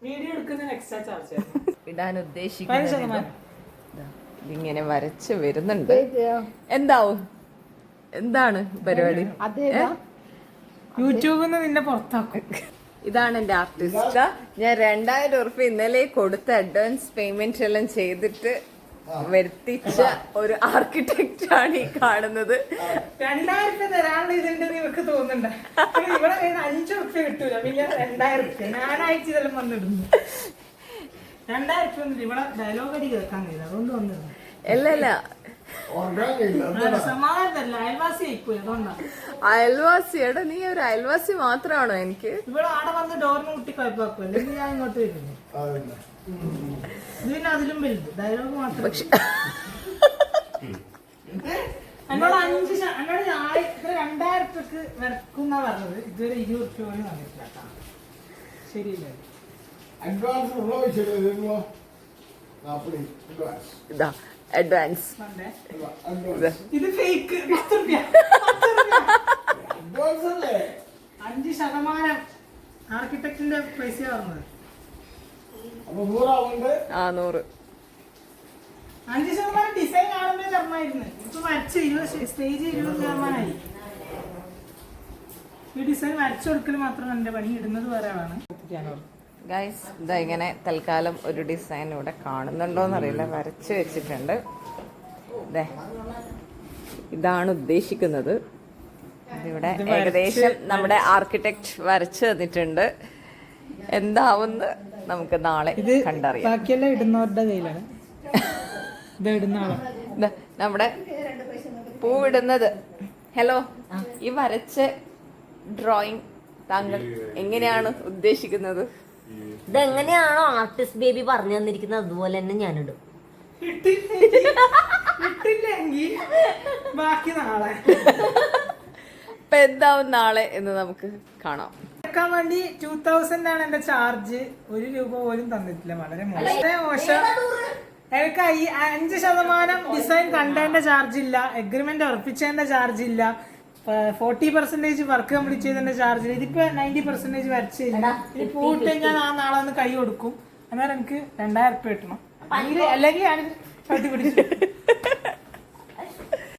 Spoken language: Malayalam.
വീഡിയോ എടുക്കുന്നതിന് എക്സ്ട്രാ ചാർജ് ഇടാൻ ഉദ്ദേശിക്കുന്നത് ഇതിങ്ങനെ വരച്ച് വരുന്നുണ്ട്. എന്താവും, എന്താണ് പരിപാടി? യൂട്യൂബിൽ നിന്ന് നിന്നെ പുറത്താക്കും. ഇതാണ് എന്റെ ആർട്ടിസ്റ്റ്. ഞാൻ 2000 ഉറുപ്പിക ഇന്നലെ കൊടുത്ത അഡ്വാൻസ് പേയ്മെന്റ് എല്ലാം ചെയ്തിട്ട് വരുത്തിച്ച ഒരു ആർക്കിടെക്റ്റ് ആണ് ഈ കാണുന്നത്. 2000 രൂപ തരാനുള്ള ഇതുണ്ട് നിനക്ക് തോന്നുന്നുണ്ട്. ഇവിടെ 5 ഉറുപ്പിക കിട്ടൂല, പിന്നെ 2000 രൂപ ഞാനാഴ്ച ഇതെല്ലാം വന്നിടുന്നു. 2000 രൂപ ഒന്നും ഇവിടെ ഡയലോഗ് അടി കേൾക്കാൻ കഴിയില്ല, അതുകൊണ്ട് വന്നിരുന്നു. അല്ലല്ല, സമാധാനല്ല, അയൽവാസി ആയിപ്പോയി, അതുകൊണ്ടാണ്. അയൽവാസിയുടെ നീ ഒരു അയൽവാസി മാത്രമാണോ എനിക്ക്? ഇവിടെ ആടെ വന്ന് ഡോറിന് കുട്ടി കുഴപ്പമാക്കും, അല്ലെങ്കിൽ ഞാൻ ഇങ്ങോട്ട് വരുന്നു. ഇതിന് അതിലും വലുത് ഡയലോഗ് മാത്രം. എന്നോട് 2000 രൂപക്ക് വരക്കുന്ന പറഞ്ഞത്, ഇതുവരെ 20 രൂപ പോലും വന്നിട്ടില്ല. ശരിയല്ലേ? ഇതാ അഡ്വാൻസ്. ഇത് ഫേക്ക്. 5% ആർക്കിടെക്റ്റിന്റെ പൈസ പറഞ്ഞത്. 100. 5% ഡിസൈൻ ആണെന്നേ തരണമായിരുന്നു. ഇപ്പൊ വരച്ച് സ്റ്റേജ് 20% ഈ ഡിസൈൻ വരച്ചു കൊടുക്കൽ മാത്രം എന്റെ പണി, ഇടുന്നത് വേറെ ആണ്. ഗൈസ്, ഇതാ ഇങ്ങനെ തൽക്കാലം ഒരു ഡിസൈൻ ഇവിടെ കാണുന്നുണ്ടോന്നറിയില്ല, വരച്ച് വെച്ചിട്ടുണ്ട്. ഇതാണ് ഉദ്ദേശിക്കുന്നത്. ഇതിവിടെ ഏകദേശം നമ്മുടെ ആർക്കിടെക്ട് വരച്ചു തന്നിട്ടുണ്ട്. എന്താവുന്ന് നമുക്ക് നാളെ കണ്ടറിയാം. ബാക്കിയെല്ലാം ഇടുന്നവരുടെ കയ്യിലാണ്. നമ്മുടെ പൂവിടുന്നത്. ഹലോ, ഈ വരച്ച ഡ്രോയിങ് താങ്കൾ എങ്ങനെയാണ് ഉദ്ദേശിക്കുന്നത്? ഇതെങ്ങനെയാണോ ആർട്ടിസ്റ്റ് ബേബി പറഞ്ഞു തന്നിരിക്കുന്നത് അതുപോലെ തന്നെ ഞാനിടും. ബാക്കി നാളെ ഇപ്പൊ എന്താവും നാളെ എന്ന് നമുക്ക് കാണാം. ക്കാൻ വേണ്ടി 2000 ആണ് എന്റെ ചാർജ്. 1 രൂപ പോലും തന്നിട്ടില്ല. വളരെ മോശം. എനിക്ക് 5% ഡിസൈൻ കണ്ടതിന്റെ ചാർജ് ഇല്ല, എഗ്രിമെന്റ് ഉറപ്പിച്ചതിന്റെ ചാർജ് ഇല്ല, 40% വർക്ക് കംപ്ലീറ്റ് ചെയ്തതിന്റെ ചാർജ് ഇല്ല. ഇതിപ്പോ 90% വരച്ച് ഇനി പോയിട്ട് ഞാൻ ആ നാളെ ഒന്ന് കൈ കൊടുക്കും. അന്നേരം എനിക്ക് 2000 രൂപ കിട്ടണം. അല്ലെങ്കിൽ ഞാൻ ചവിട്ടി പിടിച്ചു.